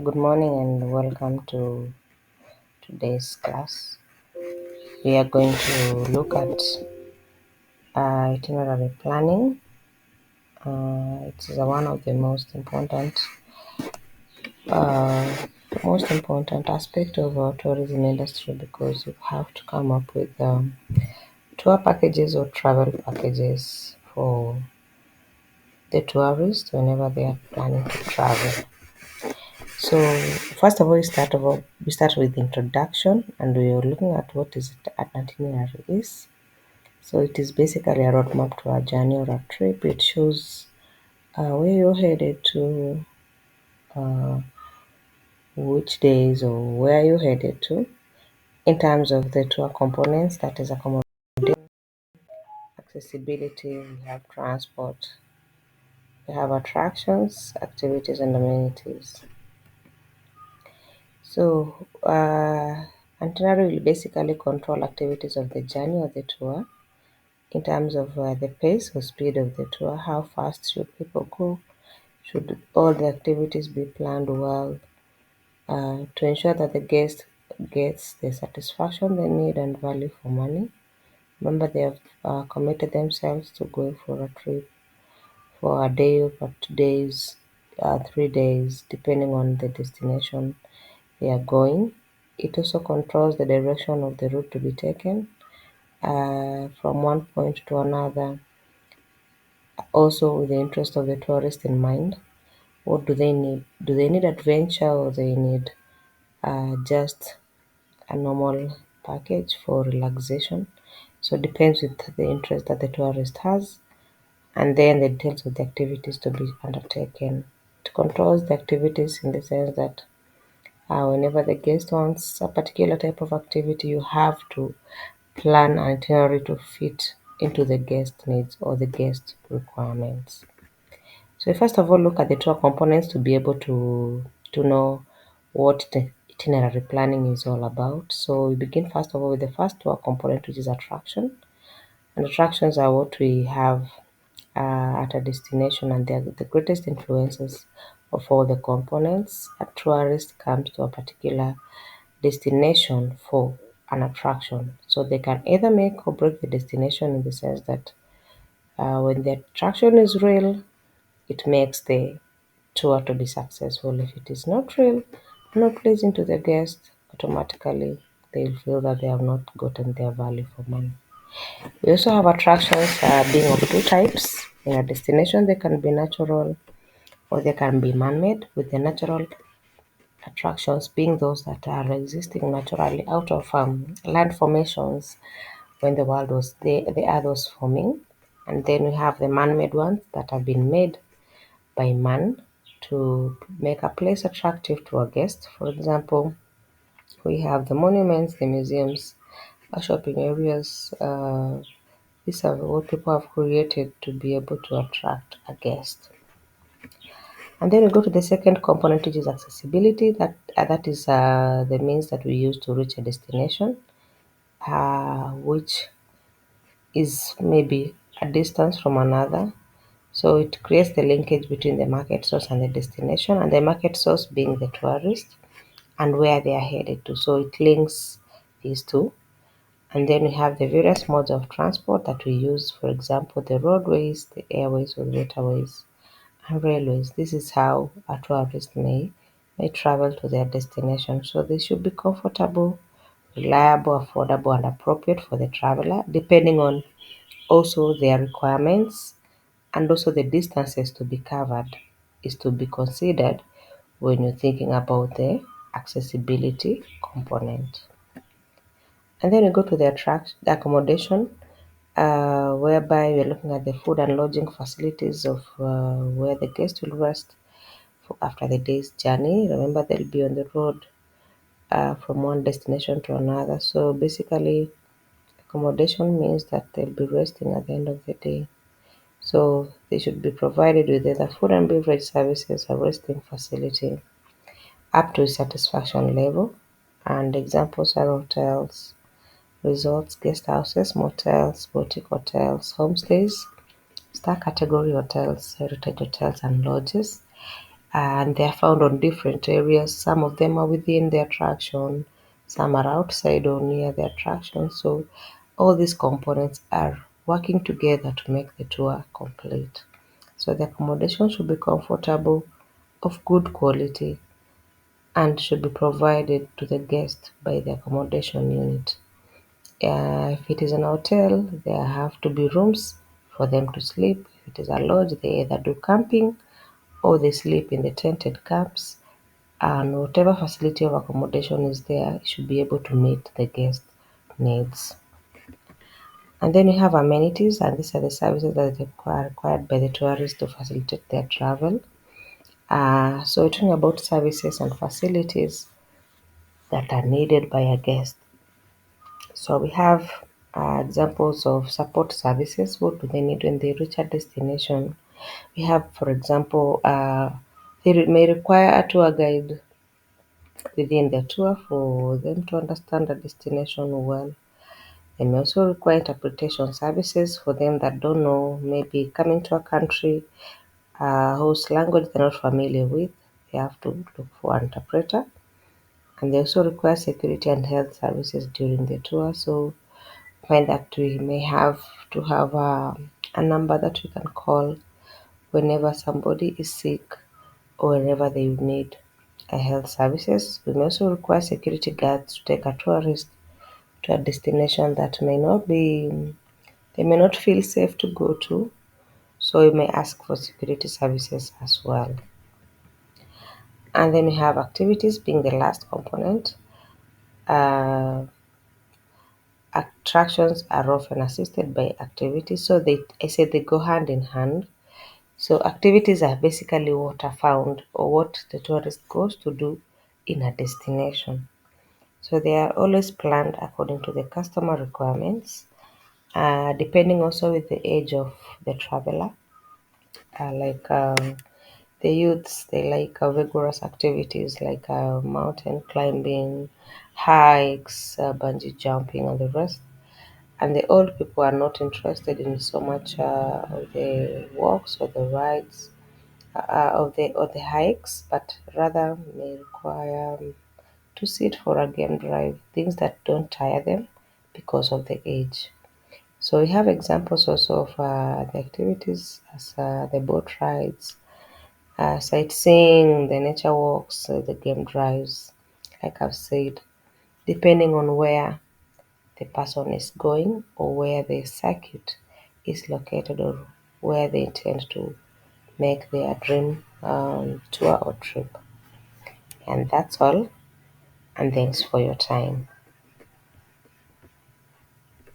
Good morning and welcome to today's class. We are going to look at itinerary planning. It is one of the most important aspect of our tourism industry because you have to come up with tour packages or travel packages for the tourists whenever they are planning to travel. So first of all, we start with introduction, and we are looking at what is an itinerary is. So it is basically a roadmap to a journey or a trip. It shows where you're headed to, uh, which days or where you're headed to. In terms of the tour components, that is accommodation, accessibility, we have transport, we have attractions, activities, and amenities. So, itinerary will basically control activities of the journey or the tour in terms of the pace or speed of the tour. How fast should people go? Should all the activities be planned well to ensure that the guest gets the satisfaction they need and value for money? Remember, they have committed themselves to going for a trip for a day or 2 days, 3 days, depending on the destination they are going. It also controls the direction of the route to be taken from one point to another, also with the interest of the tourist in mind. What do they need? Do they need adventure or they need just a normal package for relaxation? So it depends with the interest that the tourist has, and then the details of the activities to be undertaken. It controls the activities in the sense that whenever the guest wants a particular type of activity, you have to plan an itinerary to fit into the guest needs or the guest requirements. So first of all, look at the tour components to be able to know what the itinerary planning is all about. So we begin first of all with the first tour component, which is attraction. And attractions are what we have at a destination, and they are the greatest influences of all the components. A tourist comes to a particular destination for an attraction. So they can either make or break the destination in the sense that when the attraction is real, it makes the tour to be successful. If it is not real, not pleasing to the guest, automatically they'll feel that they have not gotten their value for money. We also have attractions being of two types. In a destination, they can be natural or they can be man-made, with the natural attractions being those that are existing naturally out of land formations when the world was the earth was forming. And then we have the man-made ones that have been made by man to make a place attractive to a guest. For example, we have the monuments, the museums, shopping areas. These are what people have created to be able to attract a guest. And then we go to the second component, which is accessibility. That is the means that we use to reach a destination, which is maybe a distance from another. So it creates the linkage between the market source and the destination, and the market source being the tourist and where they are headed to. So it links these two. And then we have the various modes of transport that we use, for example, the roadways, the airways or the waterways, and railways. This is how a tourist may travel to their destination. So they should be comfortable, reliable, affordable, and appropriate for the traveler, depending on also their requirements, and also the distances to be covered is to be considered when you're thinking about the accessibility component. And then we go to the accommodation, whereby we're looking at the food and lodging facilities of where the guest will rest after the day's journey. Remember, they'll be on the road from one destination to another. So basically, accommodation means that they'll be resting at the end of the day. So they should be provided with either food and beverage services or resting facility up to a satisfaction level. And examples are hotels, resorts, guest houses, motels, boutique hotels, homestays, star category hotels, heritage hotels, and lodges. and they are found on different areas. Some of them are within the attraction, some are outside or near the attraction. So all these components are working together to make the tour complete. So the accommodation should be comfortable, of good quality, and should be provided to the guest by the accommodation unit. If it is an hotel, there have to be rooms for them to sleep. If it is a lodge, they either do camping or they sleep in the tented camps. And whatever facility of accommodation is there, it should be able to meet the guest needs. And then you have amenities, and these are the services that are required by the tourists to facilitate their travel. So we're talking about services and facilities that are needed by a guest. So we have examples of support services. What do they need when they reach a destination? We have, for example, they may require a tour guide within the tour for them to understand the destination well. They may also require interpretation services for them that don't know, maybe coming to a country whose language they're not familiar with. They have to look for an interpreter. And they also require security and health services during the tour. So find that we may have to have a number that we can call whenever somebody is sick or whenever they need a health services. We may also require security guards to take a tourist to a destination that they may not feel safe to go to. So we may ask for security services as well. And then we have activities being the last component. Uh, Attractions are often assisted by activities. So I said they go hand in hand. So activities are basically what are found or what the tourist goes to do in a destination. So they are always planned according to the customer requirements, depending also with the age of the traveler. Like the youths, they like vigorous activities like mountain climbing, hikes, bungee jumping, and the rest. And the old people are not interested in so much of the walks or the rides of the hikes, but rather may require to sit for a game drive, things that don't tire them because of the age. So we have examples also of the activities as the boat rides, sightseeing, the nature walks, the game drives, like I've said, depending on where the person is going or where the circuit is located or where they intend to make their dream tour or trip. And that's all. And thanks for your time.